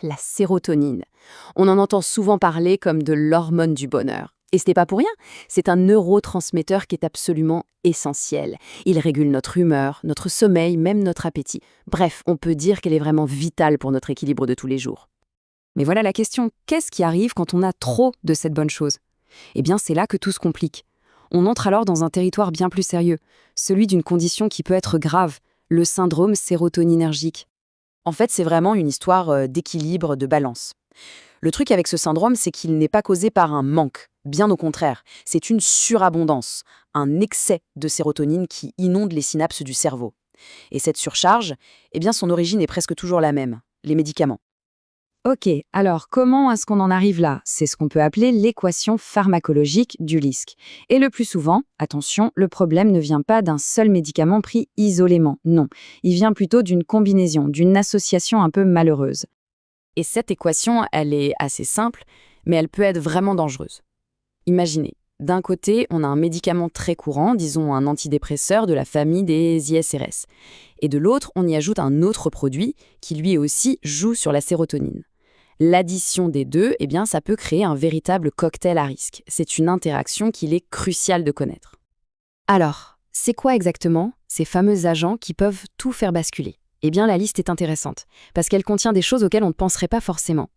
La sérotonine. On en entend souvent parler comme de l'hormone du bonheur. Et ce n'est pas pour rien, c'est un neurotransmetteur qui est absolument essentiel. Il régule notre humeur, notre sommeil, même notre appétit. Bref, on peut dire qu'elle est vraiment vitale pour notre équilibre de tous les jours. Mais voilà la question, qu'est-ce qui arrive quand on a trop de cette bonne chose? Eh bien, c'est là que tout se complique. On entre alors dans un territoire bien plus sérieux, celui d'une condition qui peut être grave, le syndrome sérotoninergique. En fait, c'est vraiment une histoire d'équilibre, de balance. Le truc avec ce syndrome, c'est qu'il n'est pas causé par un manque. Bien au contraire, c'est une surabondance, un excès de sérotonine qui inonde les synapses du cerveau. Et cette surcharge, eh bien son origine est presque toujours la même, les médicaments. Ok, alors comment est-ce qu'on en arrive là? C'est ce qu'on peut appeler l'équation pharmacologique du LISC. Et le plus souvent, attention, le problème ne vient pas d'un seul médicament pris isolément, non. Il vient plutôt d'une combinaison, d'une association un peu malheureuse. Et cette équation, elle est assez simple, mais elle peut être vraiment dangereuse. Imaginez, d'un côté, on a un médicament très courant, disons un antidépresseur de la famille des ISRS. Et de l'autre, on y ajoute un autre produit qui lui aussi joue sur la sérotonine. L'addition des deux, eh bien, ça peut créer un véritable cocktail à risque. C'est une interaction qu'il est crucial de connaître. Alors, c'est quoi exactement ces fameux agents qui peuvent tout faire basculer? Eh bien, la liste est intéressante, parce qu'elle contient des choses auxquelles on ne penserait pas forcément.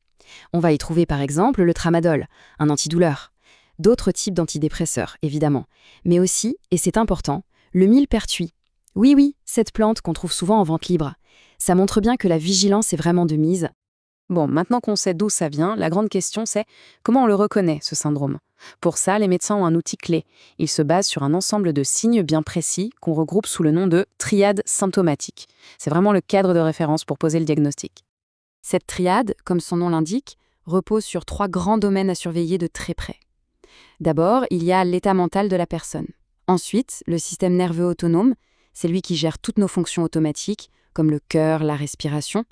On va y trouver par exemple le tramadol, un antidouleur, d'autres types d'antidépresseurs, évidemment, mais aussi, et c'est important, le millepertuis. Oui, cette plante qu'on trouve souvent en vente libre. Ça montre bien que la vigilance est vraiment de mise. Bon, maintenant qu'on sait d'où ça vient, la grande question c'est comment on le reconnaît, ce syndrome. Pour ça, les médecins ont un outil clé. Ils se basent sur un ensemble de signes bien précis qu'on regroupe sous le nom de triade symptomatique. C'est vraiment le cadre de référence pour poser le diagnostic. Cette triade, comme son nom l'indique, repose sur 3 grands domaines à surveiller de très près. D'abord, il y a l'état mental de la personne. Ensuite, le système nerveux autonome, c'est lui qui gère toutes nos fonctions automatiques, comme le cœur, la respiration.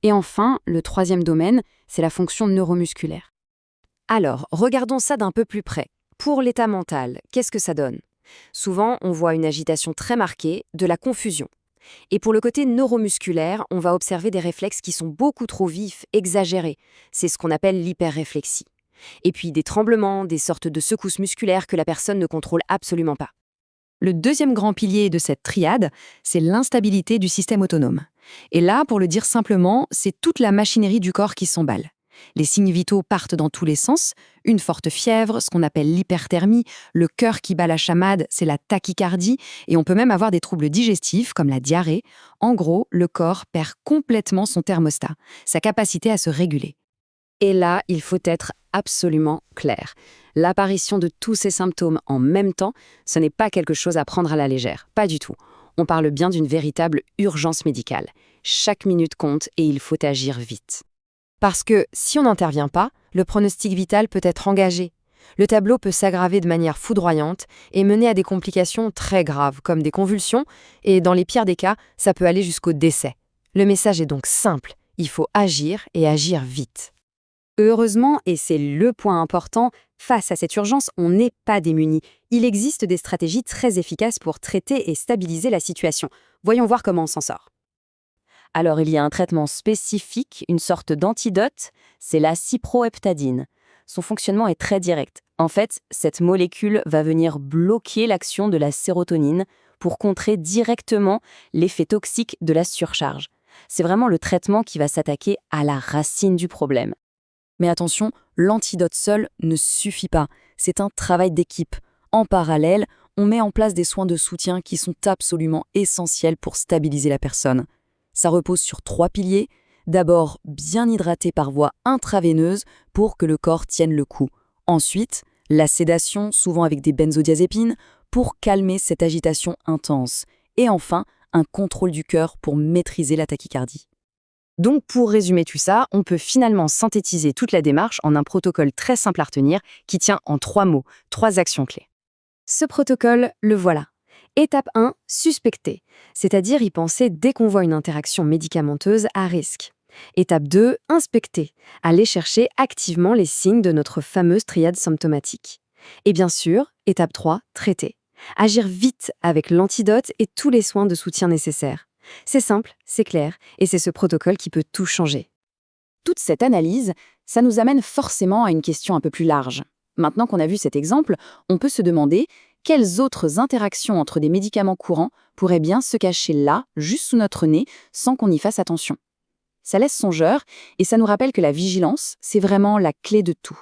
Et enfin, le 3e domaine, c'est la fonction neuromusculaire. Alors, regardons ça d'un peu plus près. Pour l'état mental, qu'est-ce que ça donne? Souvent, on voit une agitation très marquée, de la confusion. Et pour le côté neuromusculaire, on va observer des réflexes qui sont beaucoup trop vifs, exagérés. C'est ce qu'on appelle l'hyperréflexie. Et puis des tremblements, des sortes de secousses musculaires que la personne ne contrôle absolument pas. Le 2e grand pilier de cette triade, c'est l'instabilité du système autonome. Et là, pour le dire simplement, c'est toute la machinerie du corps qui s'emballe. Les signes vitaux partent dans tous les sens, une forte fièvre, ce qu'on appelle l'hyperthermie, le cœur qui bat la chamade, c'est la tachycardie, et on peut même avoir des troubles digestifs comme la diarrhée. En gros, le corps perd complètement son thermostat, sa capacité à se réguler. Et là, il faut être absolument clair. L'apparition de tous ces symptômes en même temps, ce n'est pas quelque chose à prendre à la légère, pas du tout. On parle bien d'une véritable urgence médicale. Chaque minute compte et il faut agir vite. Parce que si on n'intervient pas, le pronostic vital peut être engagé. Le tableau peut s'aggraver de manière foudroyante et mener à des complications très graves, comme des convulsions, et dans les pires des cas, ça peut aller jusqu'au décès. Le message est donc simple, il faut agir et agir vite. Heureusement, et c'est le point important, face à cette urgence, on n'est pas démunis. Il existe des stratégies très efficaces pour traiter et stabiliser la situation. Voyons voir comment on s'en sort. Alors, il y a un traitement spécifique, une sorte d'antidote, c'est la cyproheptadine. Son fonctionnement est très direct. En fait, cette molécule va venir bloquer l'action de la sérotonine pour contrer directement l'effet toxique de la surcharge. C'est vraiment le traitement qui va s'attaquer à la racine du problème. Mais attention, l'antidote seul ne suffit pas. C'est un travail d'équipe. En parallèle, on met en place des soins de soutien qui sont absolument essentiels pour stabiliser la personne. Ça repose sur 3 piliers. D'abord, bien hydrater par voie intraveineuse pour que le corps tienne le coup. Ensuite, la sédation, souvent avec des benzodiazépines, pour calmer cette agitation intense. Et enfin, un contrôle du cœur pour maîtriser la tachycardie. Donc, pour résumer tout ça, on peut finalement synthétiser toute la démarche en un protocole très simple à retenir qui tient en 3 mots, 3 actions clés. Ce protocole, le voilà. Étape 1, suspecter, c'est-à-dire y penser dès qu'on voit une interaction médicamenteuse à risque. Étape 2, inspecter, aller chercher activement les signes de notre fameuse triade symptomatique. Et bien sûr, étape 3, traiter. Agir vite avec l'antidote et tous les soins de soutien nécessaires. C'est simple, c'est clair, et c'est ce protocole qui peut tout changer. Toute cette analyse, ça nous amène forcément à une question un peu plus large. Maintenant qu'on a vu cet exemple, on peut se demander quelles autres interactions entre des médicaments courants pourraient bien se cacher là, juste sous notre nez, sans qu'on y fasse attention. Ça laisse songeur et ça nous rappelle que la vigilance, c'est vraiment la clé de tout.